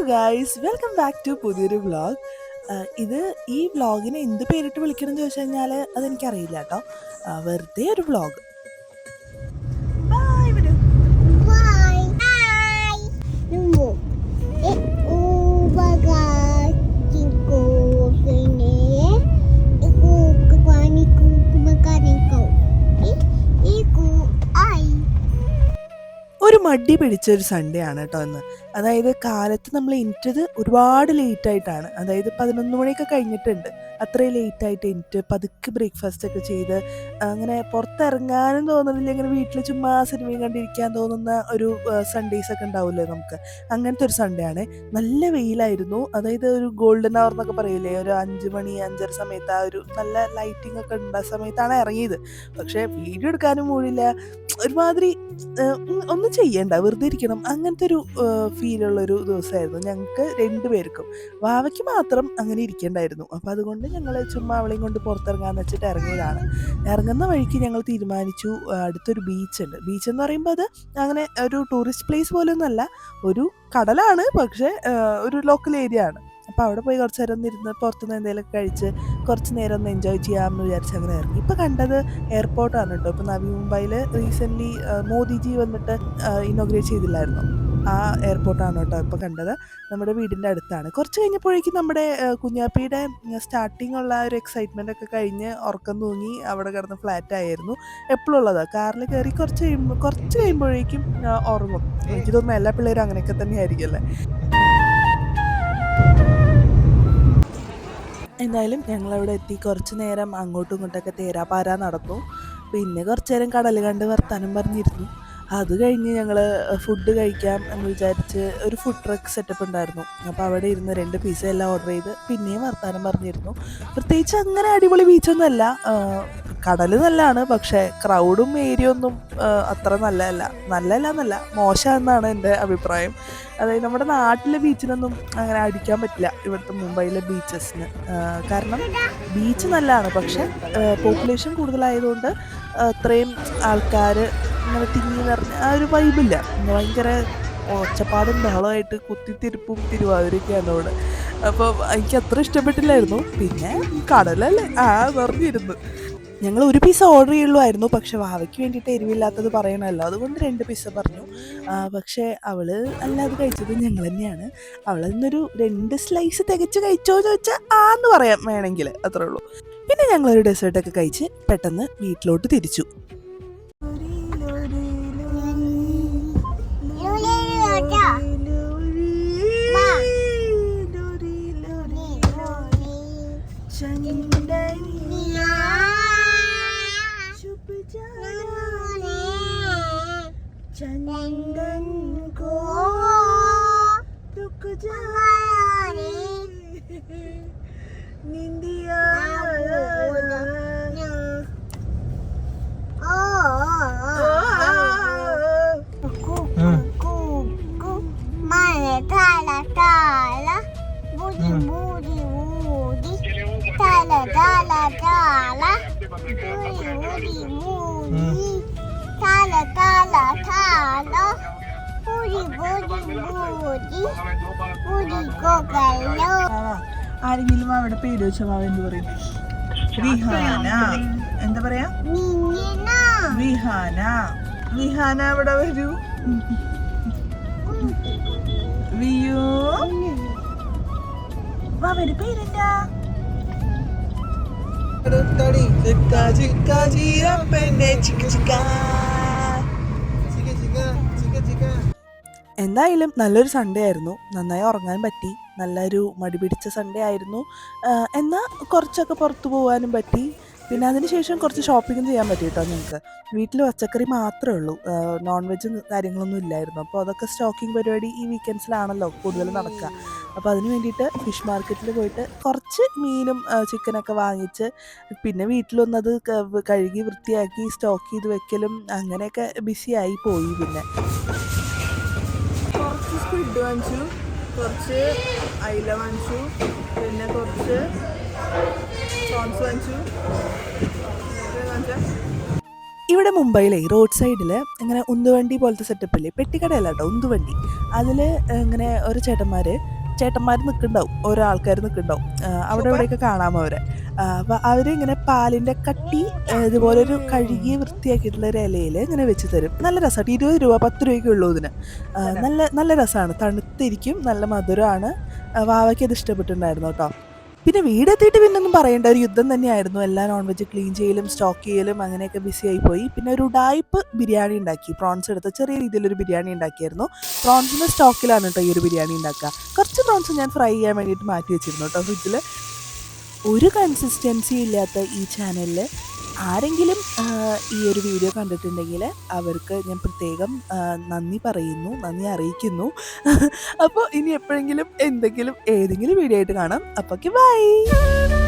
Guys, welcome back to പുതിയൊരു vlog. ഇത് ഈ വ്ളോഗിനെ എന്ത് പേരിട്ട് വിളിക്കണം എന്ന് ചോദിച്ചു കഴിഞ്ഞാൽ അതെനിക്കറിയില്ല കേട്ടോ. വെറുതെ ഒരു വ്ളോഗ്. ഒരു മടി പിടിച്ചൊരു സൺഡേ ആണ് കേട്ടോ ഇന്ന്. അതായത് കാലത്ത് നമ്മൾ എണീറ്റത് ഒരുപാട് ലേറ്റായിട്ടാണ്. അതായത് 11 മണിയൊക്കെ കഴിഞ്ഞിട്ടുണ്ട്. അത്രയും ലേറ്റായിട്ട് എണീറ്റ് പതുക്കെ ബ്രേക്ക്ഫാസ്റ്റ് ഒക്കെ ചെയ്ത് അങ്ങനെ പുറത്തിറങ്ങാനും തോന്നുന്നില്ല. ഇങ്ങനെ വീട്ടിൽ ചുമ്മാ സിനിമയും കണ്ടിരിക്കാൻ തോന്നുന്ന ഒരു സൺഡേസ് ഒക്കെ ഉണ്ടാവില്ലേ നമുക്ക്. അങ്ങനത്തെ ഒരു സൺഡേ ആണ്. നല്ല വെയിലായിരുന്നു. അതായത് ഒരു ഗോൾഡൻ അവർ എന്നൊക്കെ പറയില്ലേ, ഒരു 5 മണി 5:30 സമയത്ത് ആ ഒരു നല്ല ലൈറ്റിംഗ് ഒക്കെ ഉണ്ട് സമയത്താണ് ഇറങ്ങിയത്. പക്ഷേ വീഡിയോ എടുക്കാനും മൂടില്ല. ഒരുമാതിരി ഒന്നും ചെയ്യണ്ട, വെറുതെ ഇരിക്കണം, അങ്ങനത്തെ ഒരു ഫീലുള്ളൊരു ദിവസമായിരുന്നു ഞങ്ങൾക്ക് രണ്ടുപേർക്കും. വാവയ്ക്ക് മാത്രം അങ്ങനെ ഇരിക്കേണ്ടായിരുന്നു. അപ്പോൾ അതുകൊണ്ട് ഞങ്ങൾ ചുമ്മാ അവളെയും കൊണ്ട് പുറത്തിറങ്ങാന്ന് വെച്ചിട്ട് ഇറങ്ങിയതാണ്. ഇറങ്ങുന്ന വഴിക്ക് ഞങ്ങൾ തീരുമാനിച്ചു, അടുത്തൊരു ബീച്ചുണ്ട്. ബീച്ച് എന്ന് പറയുമ്പോൾ അത് അങ്ങനെ ഒരു ടൂറിസ്റ്റ് പ്ലേസ് പോലെയൊന്നുമല്ല, ഒരു കടലാണ്, പക്ഷേ ഒരു ലോക്കൽ ഏരിയ ആണ്. അപ്പോൾ അവിടെ പോയി കുറച്ച് നേരം ഇരുന്ന് പുറത്തുനിന്ന് എന്തെങ്കിലുമൊക്കെ കഴിച്ച് കുറച്ച് നേരം ഒന്ന് എൻജോയ് ചെയ്യാമെന്ന് വിചാരിച്ച് അങ്ങനെ ഇറങ്ങി. ഇപ്പോൾ കണ്ടത് എയർപോർട്ടാണ് കേട്ടോ. ഇപ്പോൾ നവി മുംബൈയിൽ റീസെൻ്റ്ലി മോദിജി വന്നിട്ട് ഇനോഗ്രേറ്റ് ചെയ്തില്ലായിരുന്നു, ആ എയർപോർട്ടാണ് കേട്ടോ ഇപ്പോൾ കണ്ടത്. നമ്മുടെ വീടിൻ്റെ അടുത്താണ്. കുറച്ച് കഴിഞ്ഞപ്പോഴേക്കും നമ്മുടെ കുഞ്ഞാപ്പിയുടെ സ്റ്റാർട്ടിങ് ഉള്ള ഒരു എക്സൈറ്റ്മെൻ്റ് ഒക്കെ കഴിഞ്ഞ് ഉറക്കം തൂങ്ങി അവിടെ കിടന്ന് ഫ്ലാറ്റ് ആയിരുന്നു. എപ്പോഴും ഉള്ളതാണ്. കാറിൽ കയറി കുറച്ച് കഴിയുമ്പോഴേക്കും ഉറങ്ങും. എനിക്ക് തോന്നുന്നു എല്ലാ പിള്ളേരും അങ്ങനെയൊക്കെ തന്നെയായിരിക്കും അല്ലേ. എന്തായാലും ഞങ്ങളവിടെ എത്തി. കുറച്ച് നേരം അങ്ങോട്ടും ഇങ്ങോട്ടൊക്കെ തേരാപാര നടന്നു. പിന്നെ കുറച്ച് നേരം കടൽ കണ്ട് വർത്താനം പറഞ്ഞിരുന്നു. അത് കഴിഞ്ഞ് ഞങ്ങൾ ഫുഡ് കഴിക്കാം എന്ന് വിചാരിച്ച് ഒരു ഫുഡ് ട്രക്ക് സെറ്റപ്പ് ഉണ്ടായിരുന്നു. അപ്പോൾ അവിടെ ഇരുന്ന് 2 പിസ്സ എല്ലാം ഓർഡർ ചെയ്ത് പിന്നെയും വർത്താനം പറഞ്ഞിരുന്നു. പ്രത്യേകിച്ച് അങ്ങനെ അടിപൊളി ബീച്ചൊന്നും അല്ല, കടൽ നല്ലതാണ്, പക്ഷേ ക്രൗഡും ഏരിയ ഒന്നും അത്ര നല്ലതല്ല മോശമെന്നാണ് എൻ്റെ അഭിപ്രായം. അതായത് നമ്മുടെ നാട്ടിലെ ബീച്ചിനൊന്നും അങ്ങനെ അടിക്കാൻ പറ്റില്ല ഇവിടുത്തെ മുംബൈയിലെ ബീച്ചസിന്. കാരണം ബീച്ച് നല്ലതാണ്, പക്ഷേ പോപ്പുലേഷൻ കൂടുതലായതുകൊണ്ട് അത്രയും ആൾക്കാർ ഇങ്ങനെ തിങ്ങി നിറഞ്ഞ ആ ഒരു വൈബില്ല. ഭയങ്കര ഒച്ചപ്പാടും ബഹളമായിട്ട് കുത്തിത്തിരിപ്പും തിരുവാതിരയൊക്കെയാണ് അവിടെ. അപ്പോൾ എനിക്ക് അത്ര ഇഷ്ടപ്പെട്ടില്ലായിരുന്നു. പിന്നെ കടലല്ലേ നിറഞ്ഞിരുന്നു. ഞങ്ങൾ ഒരു പിസ്സ ഓർഡർ ചെയ്യുള്ളായിരുന്നു, പക്ഷെ വാവയ്ക്ക് വേണ്ടിയിട്ട് എരിവില്ലാത്തത് പറയണമല്ലോ, അതുകൊണ്ട് 2 പിസ്സ പറഞ്ഞു. പക്ഷേ അവൾ അല്ലാതെ കഴിച്ചത് ഞങ്ങൾ തന്നെയാണ്. അവളെന്നൊരു 2 സ്ലൈസ് തികച്ച് കഴിച്ചോ എന്ന് ചോദിച്ചാൽ എന്ന് പറയാം വേണമെങ്കിൽ, അത്രേ ഉള്ളൂ. പിന്നെ ഞങ്ങളൊരു ഡെസേർട്ടൊക്കെ കഴിച്ച് പെട്ടെന്ന് വീട്ടിലോട്ട് തിരിച്ചു. चंदन को रुक जाने निंदिया ताला ताला बूढ़ी बूढ़ी बूढ़ी ताला ताला ताला बूढ़ी बूढ़ी बूढ़ी ताला ताला ताला बूढ़ी बूढ़ी बूढ़ी बूढ़ी को गलो. ആരെങ്കിലും അവിടെ പേര് വെച്ചാൽ മാവ എന്ത് പറയും? വിഹാന. എന്താ പറയാ? വിഹാന. വിഹാന അവിടെ വരൂ. വിയോ വാവയുടെ പേരെന്താ? എന്തായാലും നല്ലൊരു സൺഡേ ആയിരുന്നു. നന്നായി ഉറങ്ങാൻ പറ്റി. നല്ലൊരു മടി പിടിച്ച സൺഡേ ആയിരുന്നു. എന്നാൽ കുറച്ചൊക്കെ പുറത്തു പോകാനും പറ്റി. പിന്നെ അതിനുശേഷം കുറച്ച് ഷോപ്പിങ്ങും ചെയ്യാൻ പറ്റി കേട്ടോ ഞങ്ങൾക്ക്. വീട്ടിൽ പച്ചക്കറി മാത്രമേ ഉള്ളൂ, നോൺ വെജും കാര്യങ്ങളൊന്നും ഇല്ലായിരുന്നു. അപ്പോൾ അതൊക്കെ സ്റ്റോക്കിംഗ് പരിപാടി ഈ വീക്കെൻഡ്സിലാണല്ലോ കൂടുതൽ നടക്കുക. അപ്പോൾ അതിന് വേണ്ടിയിട്ട് ഫിഷ് മാർക്കറ്റിൽ പോയിട്ട് കുറച്ച് മീനും ചിക്കനൊക്കെ വാങ്ങിച്ച് പിന്നെ വീട്ടിലൊന്നത് കഴുകി വൃത്തിയാക്കി സ്റ്റോക്ക് ചെയ്ത് വെക്കലും അങ്ങനെയൊക്കെ ബിസിയായി പോയി. പിന്നെ കുറച്ച് സ്ക്വിഡ് വാങ്ങിച്ചു, കുറച്ച് അയില വാങ്ങിച്ചു, പിന്നെ കുറച്ച് പ്രോൺസ് വാങ്ങിച്ചു. ഇവിടെ മുംബൈയിലെ റോഡ് സൈഡിൽ ഇങ്ങനെ ഉന്തുവണ്ടി പോലത്തെ സെറ്റപ്പില്ലേ, പെട്ടിക്കടയല്ല കേട്ടോ, ഉന്തുവണ്ടി. അതിൽ ഇങ്ങനെ ഒരു ചേട്ടന്മാർ ചേട്ടന്മാർ നിൽക്കുന്നുണ്ടാവും, ഓരോ ആൾക്കാർ നിൽക്കുന്നുണ്ടാവും, അവിടെ ഇവിടെയൊക്കെ കാണാമോ അവരെ. അപ്പോൾ അവരിങ്ങനെ പാലിൻ്റെ കട്ടി ഇതുപോലൊരു കഴുകി വൃത്തിയാക്കിയിട്ടുള്ള ഒരു ഇലയിൽ ഇങ്ങനെ വെച്ച് തരും. നല്ല രസമായിട്ട് 20 രൂപ 10 രൂപയ്ക്ക് ഉള്ളൂ ഇതിന്. നല്ല നല്ല രസമാണ്, തണുത്തിരിക്കും, നല്ല മധുരമാണ്. വാവയ്ക്ക് അത് ഇഷ്ടപ്പെട്ടിട്ടുണ്ടായിരുന്നു കേട്ടോ. പിന്നെ വീടെത്തിയിട്ട് പിന്നൊന്നും പറയേണ്ട, ഒരു യുദ്ധം തന്നെയായിരുന്നു. എല്ലാം നോൺ വെജ് ക്ലീൻ ചെയ്യലും സ്റ്റോക്ക് ചെയ്യലും അങ്ങനെയൊക്കെ ബിസി ആയിപ്പോയി. പിന്നെ ഒരു ഉഡായിപ്പ് ബിരിയാണി ഉണ്ടാക്കി, പ്രോൺസ് എടുത്ത് ചെറിയ രീതിയിലൊരു ബിരിയാണി ഉണ്ടാക്കിയായിരുന്നു. പ്രോൺസിൻ്റെ സ്റ്റോക്കിലാണ് കേട്ടോ ഈ ഒരു ബിരിയാണി ഉണ്ടാക്കുക. കുറച്ച് പ്രോൺസ് ഞാൻ ഫ്രൈ ചെയ്യാൻ വേണ്ടിയിട്ട് മാറ്റി വെച്ചിരുന്നു കേട്ടോ ഫ്രിഡ്ജിൽ. ഒരു കൺസിസ്റ്റൻസി ഇല്ലാത്ത ഈ ചാനലിൽ ആരെങ്കിലും ഈ ഒരു വീഡിയോ കണ്ടിട്ടുണ്ടെങ്കിൽ അവർക്ക് ഞാൻ പ്രത്യേകം നന്ദി പറയുന്നു, നന്ദി അറിയിക്കുന്നു. അപ്പോൾ ഇനി എപ്പോഴെങ്കിലും ഏതെങ്കിലും വീഡിയോ ആയിട്ട് കാണാം. അപ്പോൾ ബൈ.